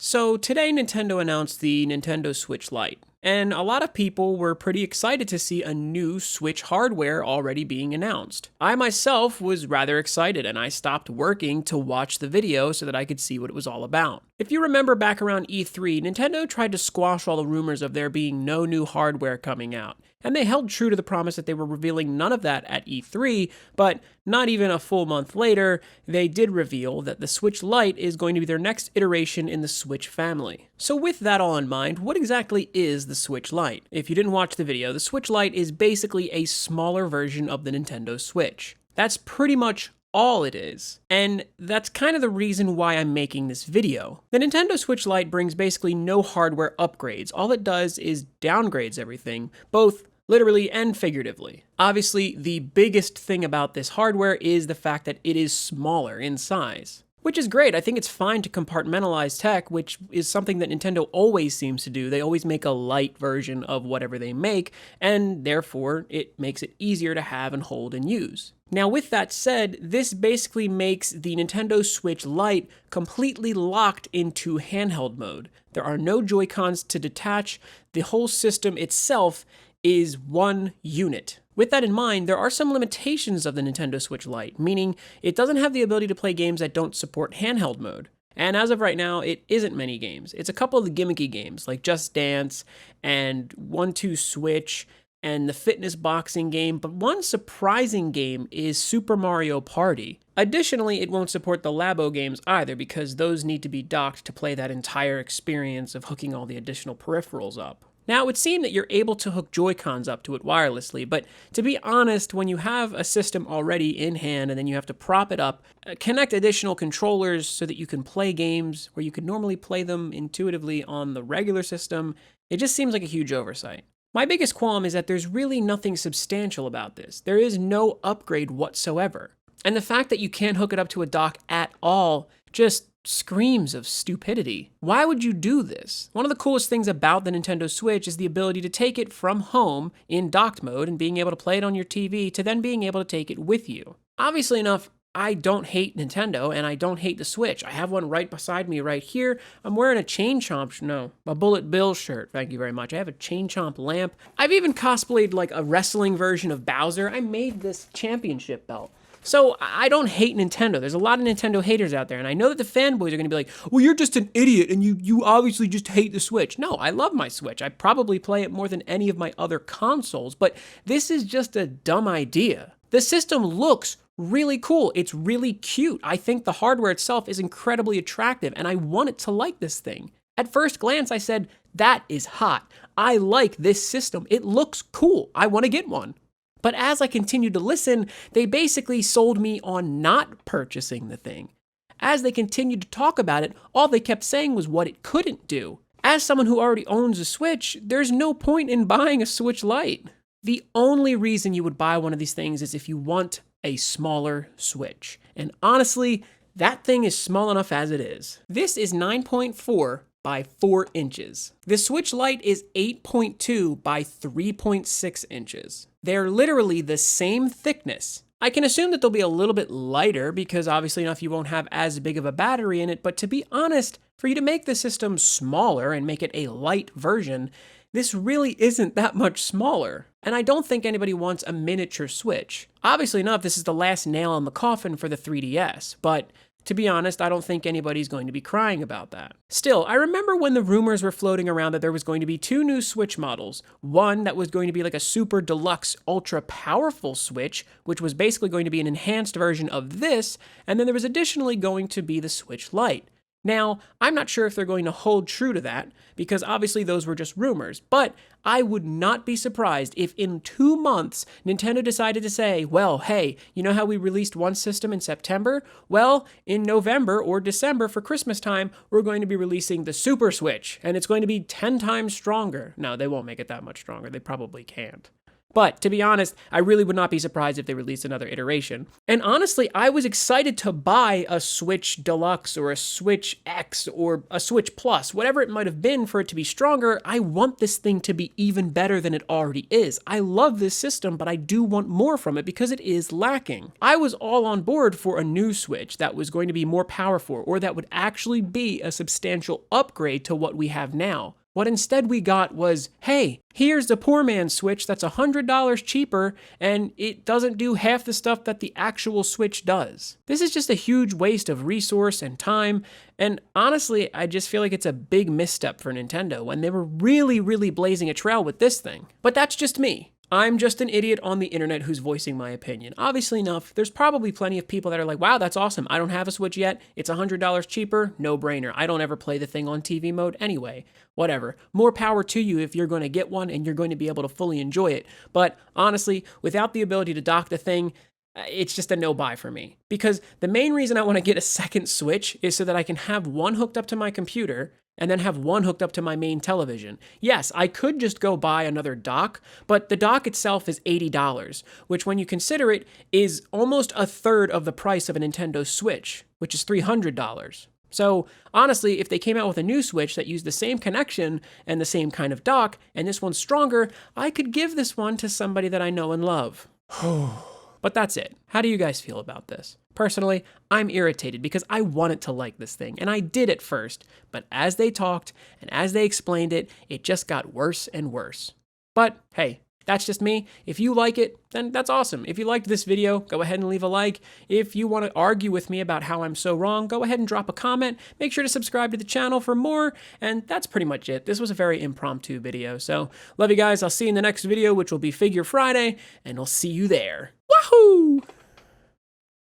So today Nintendo announced the Nintendo Switch Lite, and a lot of people were pretty excited to see a new Switch hardware already being announced. I myself was rather excited, and I stopped working to watch the video so that I could see what it was all about. If you remember back around E3, Nintendo tried to squash all the rumors of there being no new hardware coming out, and they held true to the promise that they were revealing none of that at E3, but not even a full month later, they did reveal that the Switch Lite is going to be their next iteration in the Switch family. So with that all in mind, what exactly is the Switch Lite? If you didn't watch the video, the Switch Lite is basically a smaller version of the Nintendo Switch. That's pretty much all it is. And that's kind of the reason why I'm making this video. The Nintendo Switch Lite brings basically no hardware upgrades. All it does is downgrades everything, both literally and figuratively. Obviously, the biggest thing about this hardware is the fact that it is smaller in size, which is great. I think it's fine to compartmentalize tech, which is something that Nintendo always seems to do. They always make a light version of whatever they make, and therefore it makes it easier to have and hold and use. Now, with that said, this basically makes the Nintendo Switch Lite completely locked into handheld mode. There are no Joy-Cons to detach. The whole system itself is one unit. With that in mind, there are some limitations of the Nintendo Switch Lite, meaning it doesn't have the ability to play games that don't support handheld mode. And as of right now, it isn't many games. It's a couple of the gimmicky games, like Just Dance and 1-2 Switch and the fitness boxing game, but one surprising game is Super Mario Party. Additionally, it won't support the Labo games either, because those need to be docked to play that entire experience of hooking all the additional peripherals up. Now, it would seem that you're able to hook Joy-Cons up to it wirelessly, but to be honest, when you have a system already in hand and then you have to prop it up, connect additional controllers so that you can play games where you could normally play them intuitively on the regular system, it just seems like a huge oversight. My biggest qualm is that there's really nothing substantial about this. There is no upgrade whatsoever. And the fact that you can't hook it up to a dock at all just screams of stupidity. Why would you do this? One of the coolest things about the Nintendo Switch is the ability to take it from home in docked mode and being able to play it on your TV to then being able to take it with you. Obviously enough, I don't hate Nintendo and I don't hate the Switch. I have one right beside me right here. I'm wearing a Bullet Bill shirt. Thank you very much. I have a Chain Chomp lamp. I've even cosplayed like a wrestling version of Bowser. I made this championship belt. So I don't hate Nintendo. There's a lot of Nintendo haters out there, and I know that the fanboys are going to be like, well, you're just an idiot, and you obviously just hate the Switch. No, I love my Switch. I probably play it more than any of my other consoles, but this is just a dumb idea. The system looks really cool. It's really cute. I think the hardware itself is incredibly attractive, and I want it to like this thing. At first glance, I said, that is hot. I like this system. It looks cool. I want to get one. But as I continued to listen, they basically sold me on not purchasing the thing. As they continued to talk about it, all they kept saying was what it couldn't do. As someone who already owns a Switch, there's no point in buying a Switch Lite. The only reason you would buy one of these things is if you want a smaller Switch. And honestly, that thing is small enough as it is. This is 9.4 by 4 inches. The Switch Lite is 8.2 by 3.6 inches. They're literally the same thickness. I can assume that they'll be a little bit lighter because obviously enough you won't have as big of a battery in it, but to be honest, for you to make the system smaller and make it a light version, this really isn't that much smaller. And I don't think anybody wants a miniature Switch. Obviously enough, this is the last nail in the coffin for the 3DS, but to be honest, I don't think anybody's going to be crying about that. Still, I remember when the rumors were floating around that there was going to be 2 new Switch models. One that was going to be like a super deluxe, ultra powerful Switch, which was basically going to be an enhanced version of this, and then there was additionally going to be the Switch Lite. Now, I'm not sure if they're going to hold true to that, because obviously those were just rumors, but I would not be surprised if in 2 months, Nintendo decided to say, well, hey, you know how we released one system in September? Well, in November or December for Christmas time, we're going to be releasing the Super Switch, and it's going to be 10 times stronger. No, they won't make it that much stronger. They probably can't. But to be honest, I really would not be surprised if they released another iteration. And honestly, I was excited to buy a Switch Deluxe or a Switch X or a Switch Plus, whatever it might have been for it to be stronger. I want this thing to be even better than it already is. I love this system, but I do want more from it because it is lacking. I was all on board for a new Switch that was going to be more powerful or that would actually be a substantial upgrade to what we have now. What instead we got was, hey, here's the poor man's Switch that's $100 cheaper, and it doesn't do half the stuff that the actual Switch does. This is just a huge waste of resource and time, and honestly, I just feel like it's a big misstep for Nintendo when they were really, really blazing a trail with this thing. But that's just me. I'm just an idiot on the internet who's voicing my opinion. Obviously enough, there's probably plenty of people that are like, wow, that's awesome. I don't have a Switch yet. It's $100 cheaper. No brainer. I don't ever play the thing on TV mode anyway. Whatever. More power to you if you're going to get one and you're going to be able to fully enjoy it. But honestly, without the ability to dock the thing, it's just a no buy for me. Because the main reason I want to get a second Switch is so that I can have one hooked up to my computer and then have one hooked up to my main television. Yes, I could just go buy another dock, but the dock itself is $80, which when you consider it is almost a third of the price of a Nintendo Switch, which is $300. So honestly, if they came out with a new Switch that used the same connection and the same kind of dock, and this one's stronger, I could give this one to somebody that I know and love. But that's it. How do you guys feel about this? Personally, I'm irritated because I wanted to like this thing, and I did at first, but as they talked and as they explained it, it just got worse and worse. But hey, that's just me. If you like it, then that's awesome. If you liked this video, go ahead and leave a like. If you want to argue with me about how I'm so wrong, go ahead and drop a comment. Make sure to subscribe to the channel for more, and that's pretty much it. This was a very impromptu video, so love you guys. I'll see you in the next video, which will be Figure Friday, and I'll see you there. Wahoo!